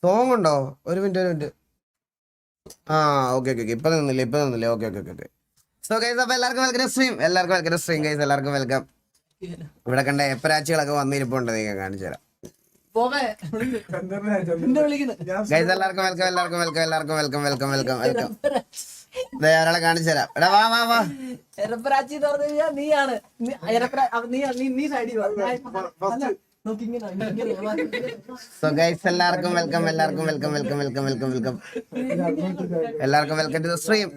Song ഉണ്ടോ? ഒരു minute. ആ ഓക്കെ ഇപ്പൊ നിന്നില്ലേ ഓക്കെ. സോ ഗൈസ് അപ്പൊ എല്ലാവർക്കും വെൽക്കം സ്ട്രീം ഗൈസ്, എല്ലാവർക്കും വെൽക്കം. ഇവിടെ കണ്ട എപ്പരാച്ചികളൊക്കെ വന്നിരിപ്പുണ്ട്, നിങ്ങൾ കാണിച്ചു തരാം ഗൈസ്. എല്ലാവർക്കും വെൽക്കം. ഒരാളെ കാണിച്ചു തരാം. എടാ വാ സോ ഗൈസ് എല്ലാവർക്കും വെൽക്കം ടു ദ സ്ട്രീം.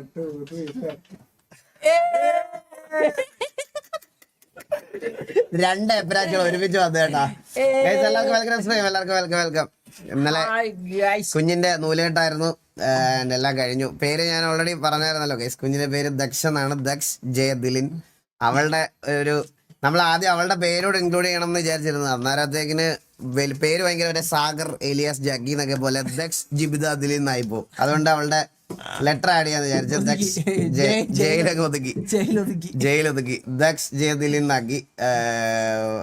രണ്ട് എപ്പരാച്ചുകൾ ഒരുമിച്ച് വന്നു കേട്ടാ. എല്ലാവർക്കും വെൽക്കം. ഇന്നലെ കുഞ്ഞിന്റെ നൂലുകെട്ടായിരുന്നു, എല്ലാം കഴിഞ്ഞു. പേര് ഞാൻ ഓൾറെഡി പറഞ്ഞായിരുന്നല്ലോ ഗൈസ്. കുഞ്ഞിന്റെ പേര് ദക്ഷ എന്നാണ്, ദക്ഷ് ജയ ദിലിൻ. അവളുടെ നമ്മൾ ആദ്യം അവളുടെ പേരോട് ഇൻക്ലൂഡ് ചെയ്യണം എന്ന് വിചാരിച്ചിരുന്നത്. അന്നേരത്തേക്കിന് പേര് ഭയങ്കര സാഗർ എലിയാസ് ജഗ്ഗി എന്നൊക്കെ പോലെ ദക്ഷ് ജിബിത ദിലിൻ എന്നായിപ്പോ. അതുകൊണ്ട് അവളുടെ ലെറ്റർ ആഡ് ചെയ്യാന്ന് വിചാരിച്ചു. ദക്ഷ് ജയിലൊതുക്കി ദക്ഷ് ജയ ദിലിൻ എന്നാക്കി.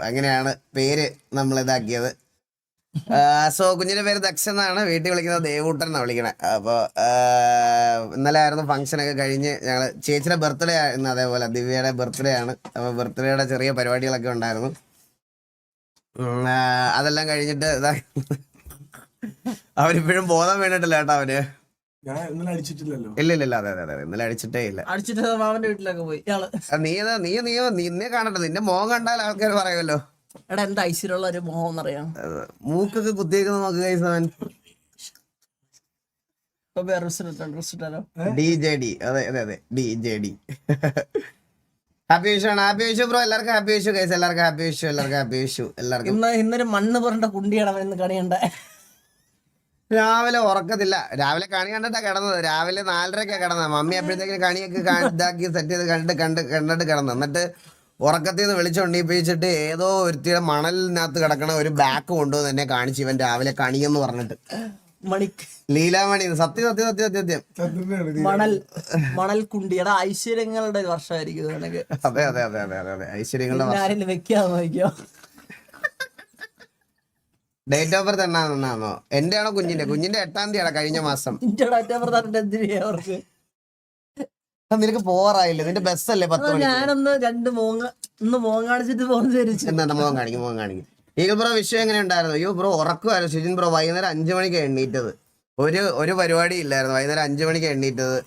അങ്ങനെയാണ് പേര് നമ്മൾ ഇതാക്കിയത്. സോ കുഞ്ഞിന്റെ പേര് ദക്ഷ എന്നാണ്, വീട്ടിൽ വിളിക്കുന്നത് ദേവൂട്ടൻ എന്നാണ് വിളിക്കണേ. അപ്പോൾ ഇന്നലെ ആയിരുന്നു ഫംഗ്ഷൻ ഒക്കെ കഴിഞ്ഞ് ഞങ്ങള് ചേച്ചിയുടെ ബർത്ത്ഡേ ആയിരുന്നു, അതേപോലെ ദിവ്യയുടെ ബർത്ത്ഡേ ആണ്. അപ്പോൾ ബർത്ത്ഡേയുടെ ചെറിയ പരിപാടികളൊക്കെ ഉണ്ടായിരുന്നു. അതെല്ലാം കഴിഞ്ഞിട്ട് അവനിപ്പോഴും ബോധം വീണിട്ടില്ല കേട്ടോ. അവന് ഇല്ല അതെ ഇന്നലെ അടിച്ചിട്ടേ ഇല്ല. നിന്നെ കാണട്ടെ, നിന്റെ മോഹം കണ്ടാൽ ആൾക്കാർ പറയുമല്ലോ എടാ എന്താ ഐശ്വര്യമുള്ള ഒരു മോഹം എന്നറിയാം. മൂക്കൊക്കെ കുത്തിയേക്കുന്ന നോക്കുക. DJD അതെ DJD. Happy Vishu bro. എല്ലാവർക്കും ഹാപ്പി വിഷു ഗൈസ്. എല്ലാവർക്കും ഇന്നൊരു മണ്ണ് പുരണ്ട കുണ്ടിയാണ് ഇന്ന് കണിയണ്ട. രാവിലെ ഉറക്കത്തില്ല. രാവിലെ കണി കണ്ടിട്ടാ കിടന്നത്. രാവിലെ 4:30 കിടന്നത്. മമ്മി അപ്പോഴത്തേക്കും കണിയൊക്കെ ഇതാക്കി സെറ്റ് ചെയ്ത് കണ്ടിട്ട് കിടന്നു. എന്നിട്ട് ഉറക്കത്തിൽ നിന്ന് വിളിച്ചോണ്ടിപ്പിച്ചിട്ട് ഏതോ ഒരുത്തിയുടെ മണലിനകത്ത് കിടക്കണ ഒരു ബാക്ക് കൊണ്ടുവന്ന് എന്നെ കാണിച്ചു ഇവൻ രാവിലെ കണിയെന്ന് പറഞ്ഞിട്ട്. ലീലാമണി. സത്യം മണൽ കുണ്ടിയുടെ ഐശ്വര്യങ്ങളുടെ വർഷമായിരിക്കും. അതെ ഐശ്വര്യങ്ങളുടെ വെക്കാന്നോ. ഡേറ്റ് ഓഫ് ബർത്ത് എന്നാന്നോ? എന്റെ ആണോ കുഞ്ഞിന്റെ 8-ാം തീയതി കഴിഞ്ഞ മാസം. നിനക്ക് പോറായില്ലേ? നിന്റെ ബസ്സല്ലേ 10 മണി. ഞാനൊന്ന് മോൻ കാണിച്ചിട്ട് എന്നാ മോൻ കാണിക്കും. ഈഗിൾ ബ്രോ വിഷയം എങ്ങനെ ഉണ്ടായിരുന്നു? അയ്യോ ബ്രോ ഉറക്കുമായിരുന്നു. ഷിജിൻ ബ്രോ വൈകുന്നേരം 5 മണിക്ക് എണ്ണീറ്റത്. ഒരു പരിപാടി ഇല്ലായിരുന്നു. വൈകുന്നേരം 5 മണിക്ക് എണ്ണീറ്റത്.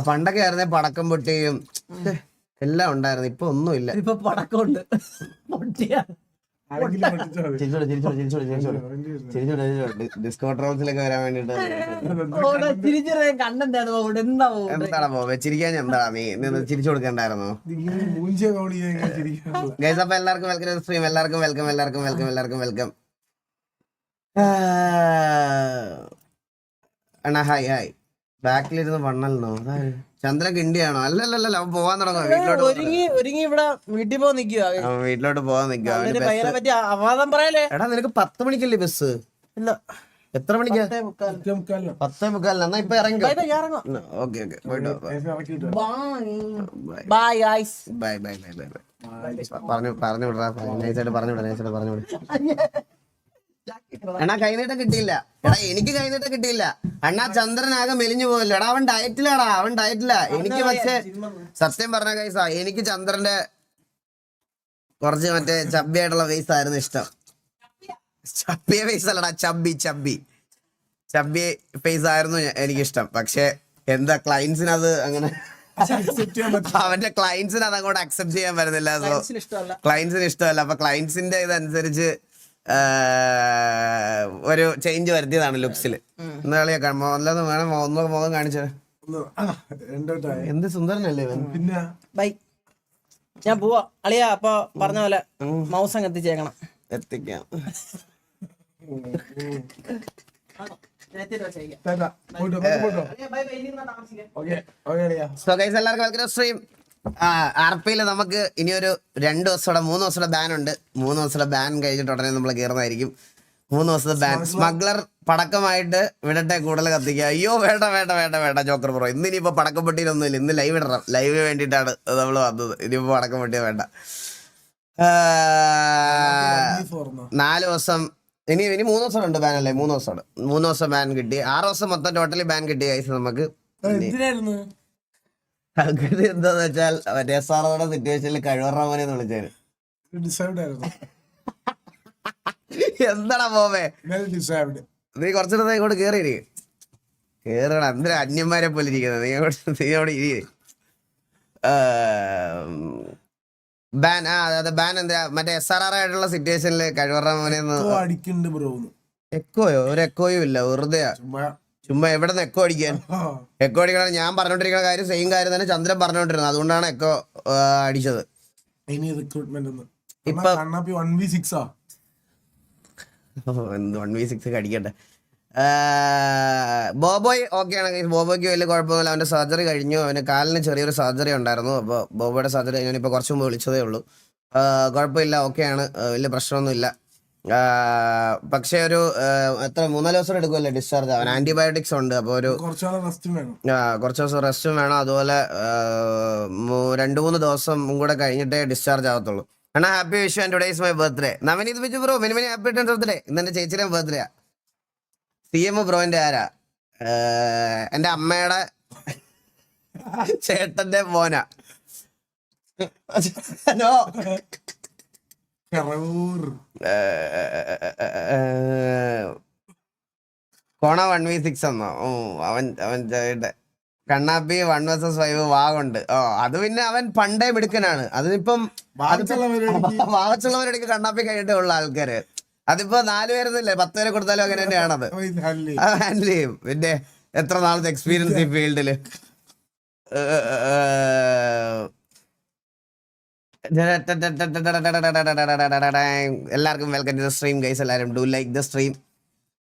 പണ്ടൊക്കെ ആയിരുന്നേ പടക്കം പൊട്ടിയും എല്ലാം ഉണ്ടായിരുന്നു. ഇപ്പൊ ഒന്നുമില്ല. ഇപ്പൊ പടക്കമുണ്ട്. ഡിസ്കൗണ്ട് റൗൺസിലൊക്കെ വരാൻ വേണ്ടിട്ട് എന്താണ് വെച്ചിരിക്കാൻ. എന്താ നീ ചിരിച്ചു കൊടുക്കണ്ടായിരുന്നോ? ഗൈസ് അപ്പൊ എല്ലാവർക്കും വെൽക്കം സ്ട്രീം. എല്ലാവർക്കും വെൽക്കം. അണ്ണാ ഹായ്. ബാക്കിലിരുന്ന് വണ്ണല്ലോ. ചന്ദ്രൻ കിണ്ടിയാണോ? അല്ലല്ല അവൻ പോവാൻ തുടങ്ങും. വീട്ടിലോട്ട് പോവാൻ നിൽക്കുക. എടാ നിനക്ക് 10 മണിക്കല്ലേ ബസ്? എത്ര മണിക്കാ? 10:45. എന്നാ ഇപ്പൊ ഇറങ്ങി. ഓക്കെ പോയിട്ടോ. ബൈ പറഞ്ഞു വിടാ. നൈസായിട്ട് പറഞ്ഞു വിടാ. അണ്ണാ കൈനീട്ടം കിട്ടിയില്ല. എടാ എനിക്ക് കൈനീട്ടം കിട്ടിയില്ല. അണ്ണാ ചന്ദ്രനാകെ മെലിഞ്ഞു പോയല്ലോ. എടാ അവൻ ഡയറ്റിലാ. എനിക്ക് പക്ഷേ സത്യം പറഞ്ഞ കൈസാ, എനിക്ക് ചന്ദ്രന്റെ കുറച്ച് മറ്റേ ചബ്ബിയായിട്ടുള്ള ഫേസ് ആയിരുന്നു ഇഷ്ടം. ചബ്ബിയ ഫേസ് അല്ലടാ, ചബ്ബി ഫേസ് ആയിരുന്നു എനിക്കിഷ്ടം. പക്ഷെ എന്താ ക്ലയൻസിനത് അങ്ങനെ അവന്റെ ക്ലയൻസിന് അത് അങ്ങോട്ട് അക്സെപ്റ്റ് ചെയ്യാൻ പറ്റുന്നില്ല. ക്ലയൻസിന് ഇഷ്ടമല്ല. അപ്പൊ ക്ലയൻസിന്റെ ഇതനുസരിച്ച് ഒരു ചേഞ്ച് വരുത്തിയതാണ് ലുക്സിൽ. കളിയാക്കാൻ അല്ലാതെ വേണം. ഒന്നോ മുഖം കാണിച്ചത്. എന്ത് സുന്ദരനല്ലേ പിന്നെ. ബൈ ഞാൻ പോവാ അളിയാ. അപ്പൊ പറഞ്ഞ പോലെ മൗസ് അങ്ങ് എത്തിച്ചേക്കണം. എത്തിക്കാം. RPയില് നമുക്ക് ഇനിയൊരു 2 ദിവസത്തോടെ 3 ദിവസത്തെ ബാൻ ഉണ്ട്. 3 ദിവസത്തെ ബാൻ കഴിഞ്ഞിട്ട് ഉടനെ നമ്മൾ കയറുന്നതായിരിക്കും. 3 ദിവസത്തെ ബാൻ. സ്മഗ്ലർ പടക്കമായിട്ട് വിടട്ടെ, കൂടുതൽ കത്തിക്കുക. അയ്യോ വേണ്ട ജോക്കർ ബ്രോ. ഇന്നിനിപ്പോ പടക്കം പൊട്ടിയിലൊന്നും ഇല്ല. ഇന്ന് ലൈവ് ഇടണം. ലൈവിന് വേണ്ടിയിട്ടാണ് നമ്മൾ വന്നത്. ഇനിയിപ്പോ പടക്കം പൊട്ടിയ വേണ്ട. 4 ദിവസം ഇനി 3 ദിവസം ഉണ്ട് ബാൻ അല്ലേ? 3 ദിവസം ഉണ്ട്. 3 ദിവസം ബാൻ കിട്ടി. 6 ദിവസം മൊത്തം ടോട്ടലി ബാൻ കിട്ടി ഗൈസ് നമുക്ക്. എന്തിനായിരുന്നു അങ്ങനെ എന്താന്ന് വെച്ചാൽ മറ്റേ SROയുടെ സിറ്റുവേഷനിൽ കഴിവറാമനെ എന്ന് വിളിച്ചായിരുന്നു. ഡിസേർവ്ഡ് ആയിരുന്നു. എന്താടാ പോവേ, വെൽ ഡിസേർവ്ഡ്. നീ കുറച്ചു നേരത്തെ ഇങ്ങോട്ട് കേറിയിരിക്കും. കേറണം, എന്തിനാ അന്യന്മാരെ പോലെ ഇരിക്കുന്നത്? നീ അവിടെ ഇരി. ബാൻ അതെ ബാൻ എന്താ മറ്റേ SRR ആയിട്ടുള്ള സിറ്റുവേഷനിൽ കഴിവറാമനെ അടിക്കുന്നുണ്ട് ബ്രോ. എക്കോയോ? ഒരു എക്കോയും ഇല്ല, വെറുതെ ചുമ്മാ എവിടെ നിന്ന് എക്കോ അടിക്കാൻ? എക്കോ അടിക്കണം. ഞാൻ പറഞ്ഞോണ്ടിരിക്കുന്ന കാര്യം സെയിം കാര്യം തന്നെ ചന്ദ്രൻ പറഞ്ഞോണ്ടിരുന്നത്, അതുകൊണ്ടാണ് എക്കോ അടിച്ചത്. ഇനി റിക്രൂട്ട്മെന്റ് ഇപ്പൊ 1v6 1v6 അടിക്കട്ടെ. ബോബോയ് ഓക്കെ ആണ്. ബോബോയ്ക്ക് വലിയ കുഴപ്പമൊന്നുമില്ല. അവന്റെ സർജറി കഴിഞ്ഞു. അവന് കാലിന് ചെറിയൊരു സർജറി ഉണ്ടായിരുന്നു. അപ്പോൾ ബോബോയുടെ സർജറി ഞാനിപ്പോൾ കുറച്ച് മുമ്പ് വിളിച്ചതേ ഉള്ളൂ. കുഴപ്പമില്ല, ഓക്കെയാണ്, വലിയ പ്രശ്നമൊന്നുമില്ല. പക്ഷെ ഒരു എത്ര 3-4 ദിവസം എടുക്കുമല്ലേ ഡിസ്ചാർജ് ആവാൻ? ആന്റിബയോട്ടിക്സ് ഉണ്ട്. അപ്പോൾ ഒരു കുറച്ച് ദിവസം റെസ്റ്റും വേണം. അതുപോലെ 2-3 ദിവസം കൂടെ കഴിഞ്ഞിട്ടേ ഡിസ്ചാർജ് ആവത്തുള്ളൂ. അണ്ണാ happy Vishu and today is my birthday. Navneet Biju bro many many happy returns of the day. ഇന്നെന്റെ ചേച്ചിയുടെ ബർത്ത്ഡേ. CM ബ്രോന്റെ ആരാ? എന്റെ അമ്മയുടെ ചേട്ടന്റെ മോനാ. ഹലോ കോണ 1v6 എന്നോ? അവൻ കണ്ണാപ്പി 1 vs 5 വാഗുണ്ട്. അത് പിന്നെ അവൻ പണ്ടേ മിടുക്കനാണ്. അതിനിപ്പം വാവച്ചുള്ളവരുടെ കണ്ണാപ്പി കഴിഞ്ഞിട്ടേ ഉള്ള ആൾക്കാര്. അതിപ്പോ 4 പേരെന്നില്ലേ, 10 പേരെ കൊടുത്താലും അങ്ങനെ തന്നെയാണത്. ഹാൻഡിൽ ചെയ്യും. പിന്നെ എത്ര നാളത്തെ എക്സ്പീരിയൻസ് ഈ ഫീൽഡില്. എല്ലാവർക്കും welcome to the stream guys. എല്ലാവരും ഡു ലൈക്ക് ദ സ്ട്രീം.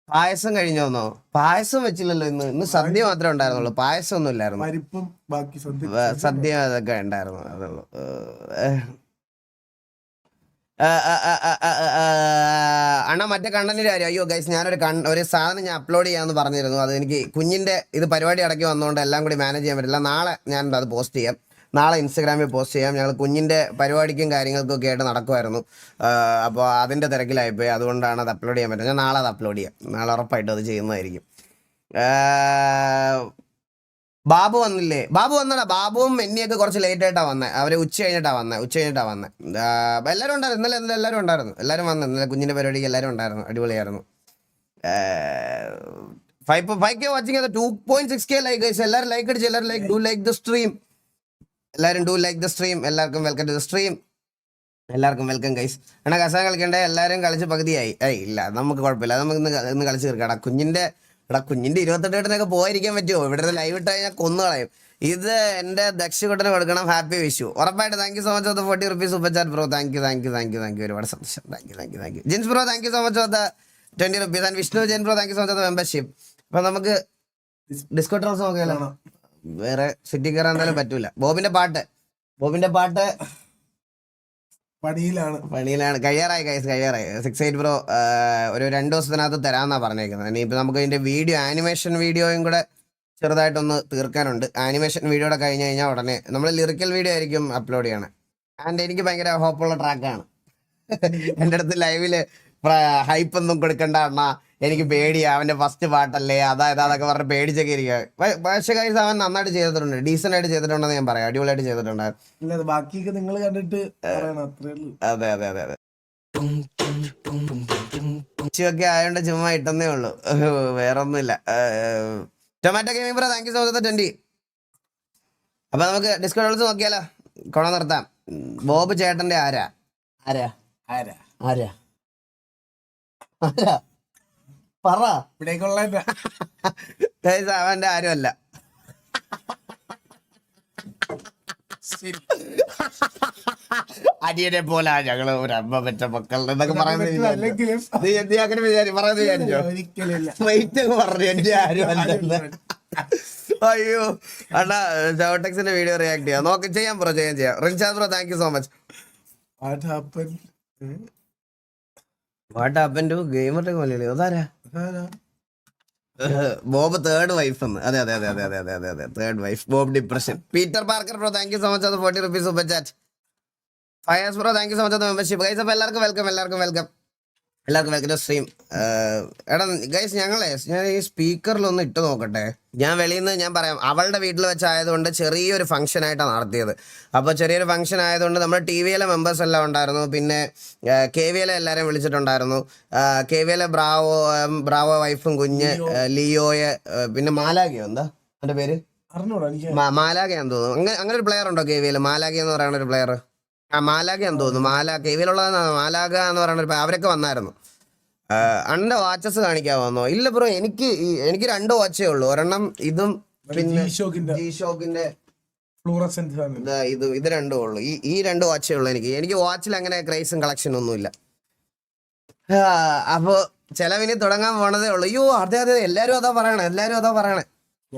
പായസം കഴിഞ്ഞോന്നോ? പായസം വെച്ചില്ലല്ലോ ഇന്ന് സദ്യ മാത്രമേ ഉണ്ടായിരുന്നുള്ളൂ. പായസം ഒന്നും ഇല്ലായിരുന്നു. സദ്യ അതൊക്കെ ഉണ്ടായിരുന്നു, അതുള്ളൂ. അണ്ണാ മറ്റേ കണ്ടന്റിന്റെ കാര്യം, അയ്യോ ഗൈസ് ഒരു സാധനം ഞാൻ അപ്ലോഡ് ചെയ്യാമെന്ന് പറഞ്ഞിരുന്നു. അത് എനിക്ക് കുഞ്ഞിന്റെ ഇത് പരിപാടി അടക്കി വന്നുകൊണ്ട് എല്ലാം കൂടി മാനേജ് ചെയ്യാൻ പറ്റില്ല. നാളെ ഞാൻ അത് പോസ്റ്റ് ചെയ്യാം. നാളെ ഇൻസ്റ്റഗ്രാമിൽ പോസ്റ്റ് ചെയ്യാം. ഞങ്ങൾ കുഞ്ഞിൻ്റെ പരിപാടിക്കും കാര്യങ്ങൾക്കൊക്കെ ആയിട്ട് നടക്കുമായിരുന്നു. അപ്പോൾ അതിൻ്റെ തിരക്കിലായിപ്പോയി, അതുകൊണ്ടാണ് അത് അപ്ലോഡ് ചെയ്യാൻ പറ്റുന്നത്. ഞാൻ നാളെ അത് അപ്ലോഡ് ചെയ്യാം. നാളെ ഉറപ്പായിട്ടും അത് ചെയ്യുന്നതായിരിക്കും. ബാബു വന്നില്ലേ? ബാബു വന്നടാ. ബാബുവും മെന്നിയൊക്കെ കുറച്ച് ലേറ്റ് ആയിട്ടാണ് വന്നത്. അവർ ഉച്ച കഴിഞ്ഞിട്ടാണ് വന്നത്. എല്ലാവരും ഉണ്ടായിരുന്നു. ഇന്നലെ എല്ലാവരും ഉണ്ടായിരുന്നു. എല്ലാവരും വന്നു. ഇന്നലെ കുഞ്ഞിൻ്റെ പരിപാടിക്ക് എല്ലാവരും ഉണ്ടായിരുന്നു. അടിപൊളിയായിരുന്നു. 5K watching 2.6K like. എല്ലാവരും ലൈക്ക് അടിച്ചു. എല്ലാവരും ഡു ലൈക്ക് ദ സ്ട്രീം. എല്ലാവർക്കും വെൽക്കം ടു ദ സ്ട്രീം. എല്ലാവർക്കും വെൽക്കം ഗൈസ്. എന്നാ കസാൻ കളിക്കണ്ടേ? എല്ലാവരും കളിച്ച് പകുതിയായി. ഇല്ല, നമുക്ക് കുഴപ്പമില്ല. നമുക്ക് ഇന്ന് കളിച്ച് തീർക്കാം. കുഞ്ഞിൻ്റെ 28 പോയിരിക്കാൻ പറ്റുമോ? ഇവിടെ ലൈവ് ഇട്ട് കഴിഞ്ഞാൽ കൊന്നു കളയും. ഇത് എൻ്റെ ദക്ഷകുട്ടന് കൊടുക്കണം. ഹാപ്പി വിഷു ഉറപ്പായിട്ട്. Thank you so much for 40 rupees super chat bro. Thank you ഒരുപാട് സന്തോഷം. Thank you Jins bro. Thank you so much for 20 rupees. And Vishnu Jen bro, thank you so much for membership. അപ്പൊ നമുക്ക് ഡിസ്കോ ട്രോൾസ് നോക്കിയാലോ? വേറെ city കയറാൻ എന്തായാലും പറ്റൂല. ബോബിന്റെ പാട്ട് പണിയിലാണ്. കഴിയാറായി 68 ബ്രോ. ഒരു 2 ദിവസത്തിനകത്ത് തരാമെന്നാണ് പറഞ്ഞേക്കുന്നത്. ഇനിയിപ്പോൾ നമുക്ക് ഇതിൻ്റെ ആനിമേഷൻ വീഡിയോയും കൂടെ ചെറുതായിട്ടൊന്ന് തീർക്കാനുണ്ട്. ആനിമേഷൻ വീഡിയോയുടെ കഴിഞ്ഞ് കഴിഞ്ഞാൽ ഉടനെ നമ്മൾ ലിറിക്കൽ വീഡിയോ ആയിരിക്കും അപ്ലോഡ് ചെയ്യണം. ആൻഡ് എനിക്ക് ഭയങ്കര ഹോപ്പുള്ള ട്രാക്കാണ്. എൻ്റെ അടുത്ത് ലൈവില് ഹൈപ്പ് ഒന്നും കൊടുക്കണ്ട അണ്ണാ, എനിക്ക് പേടിയാ, അവന്റെ ഫസ്റ്റ് പാട്ടല്ലേ അതൊക്കെ പറഞ്ഞ് പേടിച്ചൊക്കെ ഇരിക്കുക. പക്ഷേ ഗൈസ് അവൻ നന്നായിട്ട് ചെയ്തിട്ടുണ്ട്, ഡീസന്റ് ആയിട്ട് ചെയ്തിട്ടുണ്ടെന്ന് ഞാൻ പറയാം. അടിപൊളിയായിട്ട് ചെയ്തിട്ടുണ്ടായിരുന്നു. ബാക്കിയൊക്കെ നിങ്ങൾ കണ്ടിട്ട് അതെ ഉച്ചയൊക്കെ ആയതുകൊണ്ട് ചുമ്മാ ഇട്ടെന്നേ ഉള്ളൂ, വേറെ ഒന്നുമില്ല. Tomato gaming bro, thank you so much 20. അപ്പൊ നമുക്ക് ഡിസ്കൗണ്ട് നോക്കിയാലോ? കൊണ നിർത്താം. ബോബ് ചേട്ടന്റെ ആരാ പറ. അവന്റെ ആരുമല്ല. അടിയനെ പോലെ ഞങ്ങള് ഒരു അമ്മ പെറ്റ മക്കൾ എന്നൊക്കെ പറയുന്നത് പറഞ്ഞു. എന്റെ ആരുമല്ല. അയ്യോ അണ്ണാ, ജോടെക്സിന്റെ വീഡിയോ റിയാക്ട് ചെയ്യാം. ചെയ്യാം ബ്രോ, ചെയ്യാം. Rinshad bro, thank you so much. What happen to gamer പോലെ അതാരാ? ബോബ് തേർഡ് വൈഫ് എന്ന്. അതെ third wife. Bob depression. Peter Parker bro, thank you so much 40 rupees super chat. Fayas bro, thank you so much membership. Guys അപ്പോൾ എല്ലാവർക്കും welcome. എല്ലാവർക്കും welcome to stream. എടാ guys, ഞാൻ ഈ സ്പീക്കറിലൊന്ന് ഇട്ട് നോക്കട്ടെ. ഞാൻ വെളിയിൽ നിന്ന് ഞാൻ പറയാം, അവളുടെ വീട്ടിൽ വെച്ചായതുകൊണ്ട് ചെറിയൊരു ഫംഗ്ഷൻ ആയിട്ടാണ് നടത്തിയത്. അപ്പോൾ ചെറിയൊരു ഫംഗ്ഷൻ ആയതുകൊണ്ട് നമ്മുടെ ടി വിയിലെ മെമ്പേഴ്സ് എല്ലാം ഉണ്ടായിരുന്നു. പിന്നെ കെ വിയിലെ എല്ലാവരെയും വിളിച്ചിട്ടുണ്ടായിരുന്നു. കെ വിയിലെ ബ്രാവോ വൈഫും കുഞ്ഞ് ലിയോയെ, പിന്നെ മാലാഖയോ എന്താ എൻ്റെ പേര്, അറിഞ്ഞൂടാ എനിക്ക്. മാലാഖയാന്ന് തോന്നുന്നു. അങ്ങനെ ഒരു പ്ലെയർ ഉണ്ടോ കെ വിയിൽ? മാലാഖ എന്ന് പറയുന്ന ഒരു പ്ലെയർ. മാലാഖയാന്ന് തോന്നുന്നു. കെ വിയിലുള്ളതെന്ന് മാലാഖ എന്ന് പറയുന്ന അവരൊക്കെ വന്നായിരുന്നു. അണ്ണന്റെ വാച്ചസ് കാണിക്കാൻ വന്നോ? ഇല്ല ബ്രോ, എനിക്ക് 2 വാച്ചേ ഉള്ളൂ. ഒരെണ്ണം ഇതും പിന്നെ G-Shockന്റെ ഫ്ലൂറസെന്റ് ആണ്. ഇത് 2 ഉള്ളൂ. ഈ 2 വാച്ചേ ഉള്ളൂ എനിക്ക് വാച്ചിൽ അങ്ങനെ ക്രൈസും കളക്ഷനും ഒന്നുമില്ല. അപ്പൊ ചെലവിന് തുടങ്ങാൻ പോണതേ ഉള്ളൂ. അയ്യോ അതെ എല്ലാരും അതാ പറയണേ.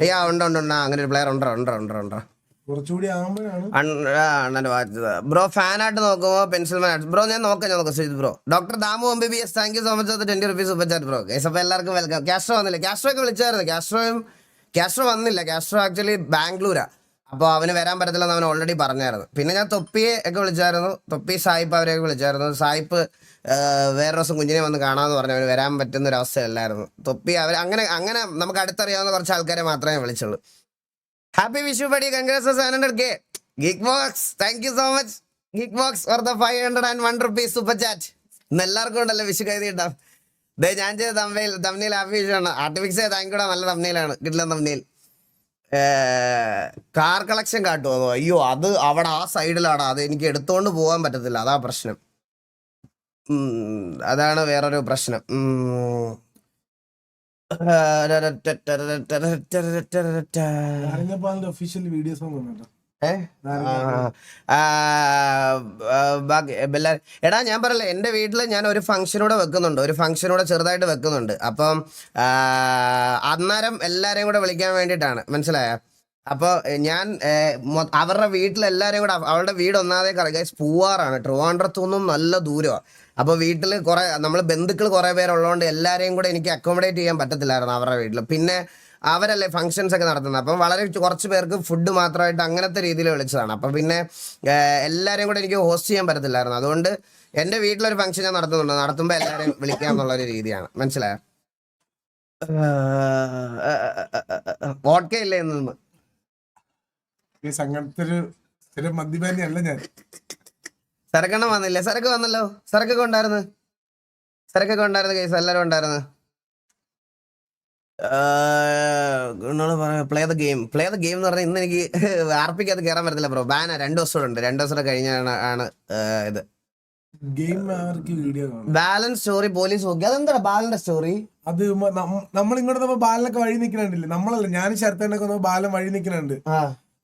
അയ്യാ ഉണ്ട് അങ്ങനെ ഒരു പ്ലെയർ ഉണ്ടോ കുറച്ചുകൂടി ആകുമ്പോഴാണ് അണ്ണന്റെ വാച്ച്. ബ്രോ ഫാനായിട്ട് നോക്കുമ്പോ പെൻസിൽ മാൻ ബ്രോ. ഞാൻ നോക്കാം Sujith bro. Doctor Damu MBBS, thank you so much 20 rupees super chat bro. അപ്പൊ എല്ലാവർക്കും വെൽക്കം. കാസ്ട്രോ വന്നില്ല. കാസ്ട്രോയൊക്കെ വിളിച്ചായിരുന്നു. കാസ്ട്രോ വന്നില്ല. കാസ്ട്രോ ആക്ച്വലി ബാംഗ്ലൂരാ. അപ്പോൾ അവന് വരാൻ പറ്റത്തില്ലെന്ന് അവൻ ഓൾറെഡി പറഞ്ഞായിരുന്നു. പിന്നെ ഞാൻ തൊപ്പിയെ ഒക്കെ വിളിച്ചായിരുന്നു. തൊപ്പി സായിപ്പ് അവരെയൊക്കെ വിളിച്ചായിരുന്നു. സായിപ്പ് വേറെ ദിവസം കുഞ്ഞിനെ വന്ന് കാണാമെന്ന് പറഞ്ഞു. അവന് വരാൻ പറ്റുന്ന ഒരു അവസ്ഥയല്ലായിരുന്നു. തൊപ്പി അങ്ങനെ നമുക്ക് അടുത്തറിയാവുന്ന കുറച്ച് ആൾക്കാരെ മാത്രമേ വിളിച്ചുള്ളൂ. Happy Vishu buddy, congrats 700K. Geek Box, thank you so much Geek Box for the 501 rupees super chat. ഇന്ന് എല്ലാവർക്കും ഉണ്ടല്ലോ വിഷു കൈതീട്ടാം. ഞാൻ ചെയ്ത തമ്മിൽ ഹാപ്പി വിഷു ആണ്. ആർട്ടിഫിക്സ് താങ്ക് യൂടാ, നല്ല തമ്മിലാണ് കിട്ടില്ല. തമ്മിൽ കാർ കളക്ഷൻ കാട്ടുമോ? അയ്യോ അത് അവിടെ ആ സൈഡിലാണ്. അത് എനിക്ക് എടുത്തോണ്ട് പോകാൻ പറ്റത്തില്ല, അതാ പ്രശ്നം. അതാണ് വേറൊരു പ്രശ്നം. ഒഫീഷ്യൽ വീഡിയോസ് എടാ ഞാൻ പറയല്ലേ, എൻ്റെ വീട്ടിൽ ഞാൻ ഒരു ഫംഗ്ഷനൂടെ ചെറുതായിട്ട് വെക്കുന്നുണ്ട്. അപ്പം അന്നേരം എല്ലാരെയും കൂടെ വിളിക്കാൻ വേണ്ടിയിട്ടാണ്, മനസ്സിലായ? അപ്പോൾ ഞാൻ അവരുടെ വീട്ടിലെല്ലാവരെയും കൂടെ, അവളുടെ വീട് ഒന്നാമതേ ഗൈസ് പൂവാറാണ്, ട്രിവാൻഡ്രത്തുനിന്നും നല്ല ദൂരമാണ്. അപ്പോൾ വീട്ടിൽ നമ്മൾ ബന്ധുക്കൾ കുറേ പേരുള്ളതുകൊണ്ട് എല്ലാവരെയും കൂടെ എനിക്ക് അക്കോമഡേറ്റ് ചെയ്യാൻ പറ്റത്തില്ലായിരുന്നു അവരുടെ വീട്ടിൽ. പിന്നെ അവരല്ലേ ഫംഗ്ഷൻസ് ഒക്കെ നടത്തുന്നത്. അപ്പം വളരെ കുറച്ച് പേർക്ക് ഫുഡ് മാത്രമായിട്ട് അങ്ങനത്തെ രീതിയിൽ വിളിച്ചതാണ്. അപ്പം പിന്നെ എല്ലാവരെയും കൂടെ എനിക്ക് ഹോസ്റ്റ് ചെയ്യാൻ പറ്റത്തില്ലായിരുന്നു. അതുകൊണ്ട് എൻ്റെ വീട്ടിലൊരു ഫംഗ്ഷൻ ഞാൻ നടത്തുമ്പോൾ എല്ലാവരെയും വിളിക്കുക എന്നുള്ളൊരു രീതിയാണ്, മനസ്സിലായോ? വോഡ്ക ഇല്ലേ നിന്ന് അങ്ങനത്തെ ഒരു സ്ഥിരം മദ്യപാനിയല്ല ഞാൻ. സരക്കെണ്ണം വന്നില്ലേ? സരക്ക് വന്നല്ലോ. സരക്കൊക്കെ ഉണ്ടായിരുന്നു കേസ്, എല്ലാവരും ഉണ്ടായിരുന്നു. പ്ലേ ദ ഗെയിം എന്ന് പറഞ്ഞാൽ ഇന്ന് എനിക്ക് ആർപിക്ക് അത് കയറാൻ പറ്റത്തില്ല ബ്രോ. ബാന 2 ദിവസം ഉണ്ട്. 2 ദിവസം കഴിഞ്ഞാണ് ഇത് game. Video balance story police നോക്കി. അതെന്താ ബാലന്റെ സ്റ്റോറി? അത് നമ്മൾ ഇങ്ങോട്ട് ബാലനൊക്കെ വഴി നിൽക്കണില്ലേ? നമ്മളല്ല, ഞാൻ ശരത്തേനൊക്കെ ബാലൻ വഴി നിൽക്കണുണ്ട്.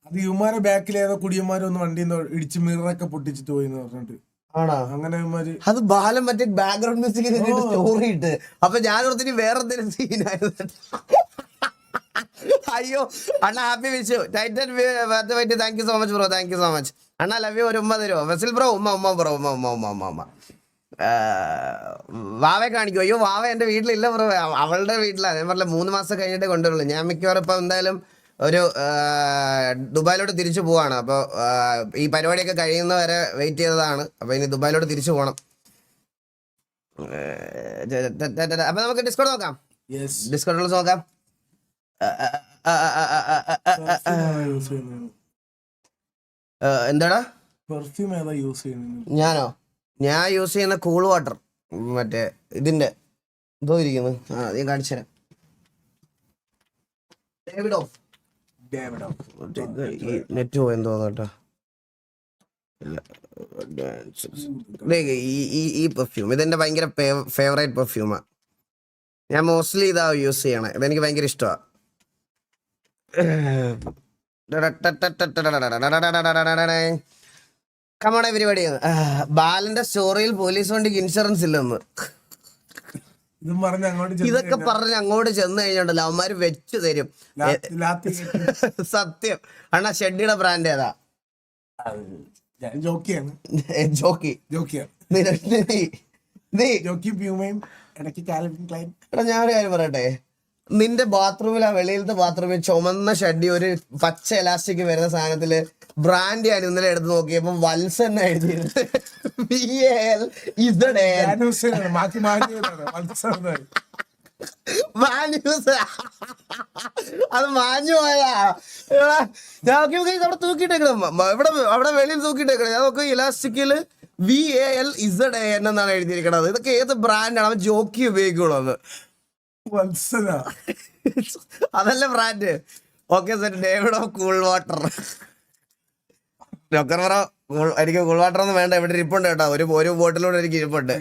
അത് യുമാരെ ബാക്കിൽ ഏതോ കുടിയന്മാരൊന്ന് വണ്ടിന്ന് ഇടിച്ച് മിററൊക്കെ പൊട്ടിച്ചിട്ട് പോയി എന്ന് പറഞ്ഞിട്ട്. ആണോ? അങ്ങനെ അത് ബാലൻ മറ്റേ ബാക്ക്ഗ്രൗണ്ട് മ്യൂസിക് സ്റ്റോറി ഇട്ട്. അപ്പൊ ഞാൻ ഓർത്തിന് വേറെ എന്തെങ്കിലും സീനായിരുന്നു. അയ്യോ അണ്ണ happy Vishu. Titan thank you so much bro. Thank you so much അണ്ണ. Love you. ഒരു 50 രൂപ. വെസിൽ ബ്രോ ഉമ്മ ബ്രോ. ഉമ്മ വാവയെ കാണിക്കും. അയ്യോ വാവ എൻ്റെ വീട്ടിലില്ല ബ്രോ, അവളുടെ വീട്ടിലാണ്. ഞാൻ പറഞ്ഞില്ല 3 മാസം കഴിഞ്ഞിട്ടേ കൊണ്ടുവരുള്ളൂ. ഞാൻ മിക്കവാറും ഇപ്പം എന്തായാലും ഒരു ദുബായിലോട്ട് തിരിച്ചു പോവാണ്. അപ്പോൾ ഈ പരിപാടിയൊക്കെ കഴിയുന്നവരെ വെയിറ്റ് ചെയ്തതാണ്. അപ്പോൾ ഇനി ദുബായിലോട്ട് തിരിച്ചു പോകണം. അപ്പൊ നമുക്ക് ഡിസ്കൗണ്ട് നോക്കാം. ഡിസ്കൗണ്ട് നോക്കാം. എന്താടാ പെർഫ്യൂം ഏതാ യൂസ് ചെയ്യുന്നത്? ഞാൻ യൂസ് ചെയ്യുന്ന കൂൾ വാട്ടർ, മറ്റേ ഇതിന്റെ എന്തോ ഇരിക്കുന്നു. ഞാൻ കാണിച്ചുതരാം. നെറ്റ് പോയെന്ന് തോന്നട്ടോ. ഈ പെർഫ്യൂം ഇതെന്റെ ഭയങ്കര ഫേവറേറ്റ് പെർഫ്യൂമാ. ഞാൻ മോസ്റ്റ്ലി ഇതാ യൂസ് ചെയ്യണേ. ഇതെനിക്ക് ഭയങ്കര ഇഷ്ടമാണ്. Come on everybody. ബാലന്റെ സ്റ്റോറിയിൽ പോലീസ് വണ്ടിക്ക് ഇൻഷുറൻസ് ഇല്ലെന്ന് ഇതൊക്കെ പറഞ്ഞ് അങ്ങോട്ട് ചെന്ന് കഴിഞ്ഞോണ്ടല്ലോ അവന്മാര് വെച്ചു തരും. സത്യം അണ്ണാ. ഷെഡിയുടെ ബ്രാൻഡ് ഏതാ? ഞാനൊരു കാര്യം പറയട്ടെ. നിന്റെ ബാത്റൂമിൽ, ആ വെളിയിലത്തെ ബാത്റൂമിൽ ചുമന്ന ഷഡ്ഡി ഒരു പച്ച എലാസ്റ്റിക് വരുന്ന സാധനത്തില് ബ്രാൻഡ് ഞാൻ ഇന്നലെ എടുത്ത് നോക്കിയപ്പോ വത്സൻ എഴുതിയത് മാറ്റി മാറ്റിയതാണ് വത്സൻ. അത് മാഞ്ഞു പോയാ ഞാൻ അവിടെ തൂക്കിയിട്ടേക്കണം, അവിടെ വെളിയിൽ തൂക്കിയിട്ടേക്കണം. ഞാൻ നോക്കി ഇലാസ്റ്റിക്കില് VALZAN എന്നാണ് എഴുതിയിരിക്കണത്. ഇതൊക്കെ ഏത് ബ്രാൻഡാണ്? അവൻ ജോക്കി ഉപയോഗിക്കുള്ളൂ അത്. വത്സന അതല്ല brand. Okay sir, David of cool water. Doctor പറ, എനിക്ക് കൂൾ വാട്ടർ ഒന്നും വേണ്ട, ഇവിടെ ഇരിപ്പുണ്ട് കേട്ടോ, ഒരു ബോട്ടിലൂടെ എനിക്ക് ഇരിപ്പുണ്ട്.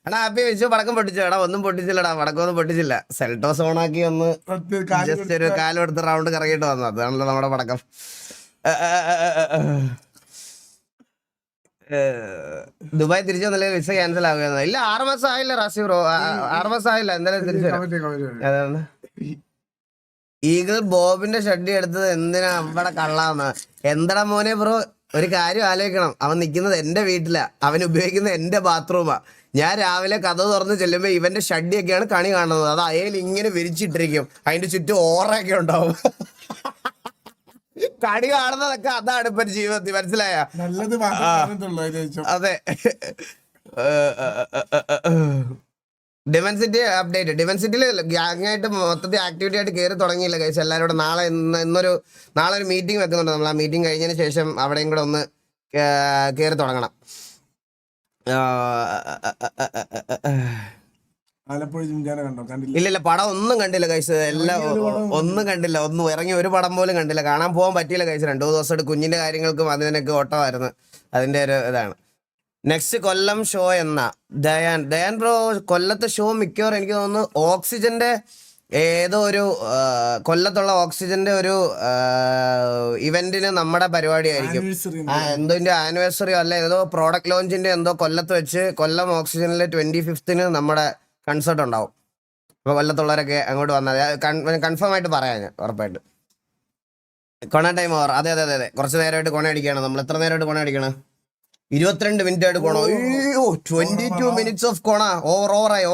എടാ ഹാപ്പി വിഷു. പടക്കം പൊട്ടിച്ചു? എടാ ഒന്നും പൊട്ടിച്ചില്ലടാ, പടക്കമൊന്നും പൊട്ടിച്ചില്ല. സെൽട്ടോസ് ഓണാക്കി ഒന്ന് ജസ്റ്റ് ഒരു കാലെടുത്ത് റൗണ്ട് കറങ്ങിയിട്ട് വന്നു. അതാണല്ലോ നമ്മുടെ പടക്കം. ദുബായ് തിരിച്ചു വന്നില്ലേ? വിസ ക്യാൻസൽ ആവുകയെന്ന്? ഇല്ല, 6 മാസം ആയില്ല റാസി ബ്രോ, 6 മാസം ആയില്ല. എന്തായാലും തിരിച്ചു വരാം. അതാണ് ഈഗിൾ ബോബിന്റെ ഷഡ്ഡി എടുത്തത് എന്തിനാ അവിടെ കള്ളാന്ന്? എന്തടാ മോനെ ബ്രോ, ഒരു കാര്യം ആലോചിക്കണം. അവൻ നിൽക്കുന്നത് എന്റെ വീട്ടിലാ, അവൻ ഉപയോഗിക്കുന്നത് എന്റെ ബാത്റൂമാ. ഞാൻ രാവിലെ കഥ തുറന്ന് ചെല്ലുമ്പോ ഇവന്റെ ഷഡ്ഡിയൊക്കെയാണ് കണി കാണുന്നത്. അത് അയൽ ഇങ്ങനെ വിരിച്ചിട്ടിരിക്കും, അതിന്റെ ചുറ്റും ഓറയൊക്കെ ഉണ്ടാവും. കണി കാണുന്നതൊക്കെ അതാണ് ഇപ്പൊ ജീവിതത്തിൽ, മനസ്സിലായ? നല്ലത് അതെ. ഡിവൻസിറ്റി അപ്ഡേറ്റ്. ഡിവൻസിറ്റിയിൽ ഗ്യാങ്ങായിട്ട് മൊത്തത്തിൽ ആക്ടിവിറ്റി ആയിട്ട് കയറി തുടങ്ങിയില്ല കഴിച്ച്. എല്ലാവരും നാളെ ഒരു മീറ്റിംഗ് വെക്കുന്നുണ്ട്. നമ്മൾ ആ മീറ്റിംഗ് കഴിഞ്ഞതിന് ശേഷം അവിടെയും കൂടെ ഒന്ന് കയറി തുടങ്ങണം. ഇല്ല, പടം ഒന്നും കണ്ടില്ല കഴിച്ച്. എല്ലാം ഒന്നും കണ്ടില്ല, ഒന്നും ഇറങ്ങി ഒരു പടം പോലും കണ്ടില്ല. കാണാൻ പോകാൻ പറ്റിയില്ല കഴിച്ച്. 2 ദിവസമായിട്ട് കുഞ്ഞിന്റെ കാര്യങ്ങൾക്കും അതിനൊക്കെ ഓട്ടമായിരുന്നു. അതിന്റെ ഒരു ഇതാണ്. നെക്സ്റ്റ് കൊല്ലം ഷോ എന്നാ? ദയാൻ ബ്രോ, കൊല്ലത്തെ ഷോ മിക്കവാറും എനിക്ക് തോന്നുന്നു ഓക്സിജന്റെ ഏതോ ഒരു കൊല്ലത്തുള്ള ഓക്സിജന്റെ ഒരു ഇവന്റിന് നമ്മുടെ പരിപാടി ആയിരിക്കും. എന്തോ ആനിവേഴ്സറിയോ അല്ല ഏതോ പ്രോഡക്റ്റ് ലോഞ്ചിന്റെ എന്തോ കൊല്ലത്ത് വെച്ച് കൊല്ലം ഓക്സിജനിലെ 25th നമ്മുടെ കൺസേർട്ട് ഉണ്ടാവും. അപ്പൊ കൊല്ലത്തുള്ളവരൊക്കെ അങ്ങോട്ട് വന്നാൽ കൺഫേം ആയിട്ട് പറയാം ഞാൻ ഉറപ്പായിട്ട്. കൊണ ടൈം ഓവർ. അതെ, കുറച്ച് നേരമായിട്ട് കൊണ അടിക്കുകയാണ് നമ്മൾ. എത്ര നേരമായിട്ട് കൊണ അടിക്കണം? 22 മിനിറ്റ് ആയിട്ട് കൊണ. 22 minutes ഓഫ് കൊണ. ഓവറായി.